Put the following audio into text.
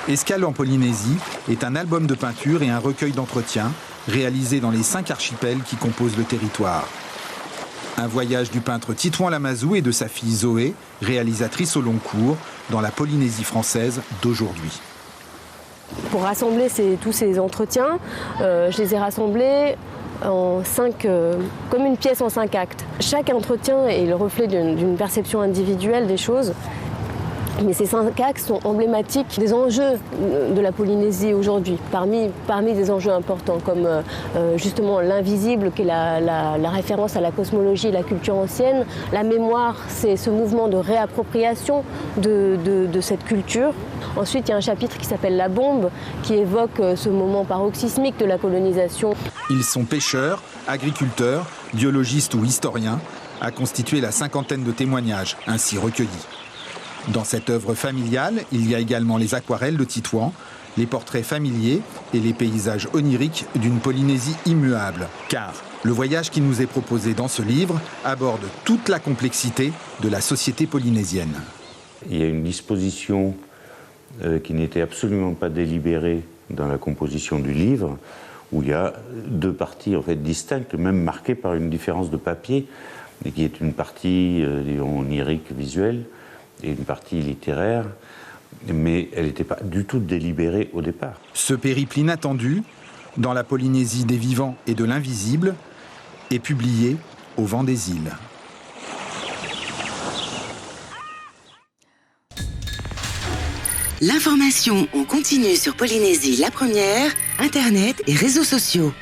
Escale en Polynésie est un album de peinture et un recueil d'entretiens réalisés dans les 5 archipels qui composent le territoire. Un voyage du peintre Titouan Lamazou et de sa fille Zoé, réalisatrice au long cours, dans la Polynésie française d'aujourd'hui. Pour rassembler tous ces entretiens, je les ai rassemblés en 5, comme une pièce en 5 actes. Chaque entretien est le reflet d'une perception individuelle des choses. Mais ces 5 axes sont emblématiques des enjeux de la Polynésie aujourd'hui, parmi des enjeux importants comme justement l'invisible qui est la référence à la cosmologie et la culture ancienne. La mémoire, c'est ce mouvement de réappropriation de cette culture. Ensuite, il y a un chapitre qui s'appelle La bombe qui évoque ce moment paroxysmique de la colonisation. Ils sont pêcheurs, agriculteurs, biologistes ou historiens, à constituer la 50aine de témoignages ainsi recueillis. Dans cette œuvre familiale, il y a également les aquarelles de Titouan, les portraits familiers et les paysages oniriques d'une Polynésie immuable. Car le voyage qui nous est proposé dans ce livre aborde toute la complexité de la société polynésienne. Il y a une disposition qui n'était absolument pas délibérée dans la composition du livre, où il y a 2 parties en fait distinctes, même marquées par une différence de papier, et qui est une partie onirique visuelle, et une partie littéraire, mais elle n'était pas du tout délibérée au départ. Ce périple inattendu, dans la Polynésie des vivants et de l'invisible, est publié au Vent des îles. L'information en continu sur Polynésie la première, Internet et réseaux sociaux.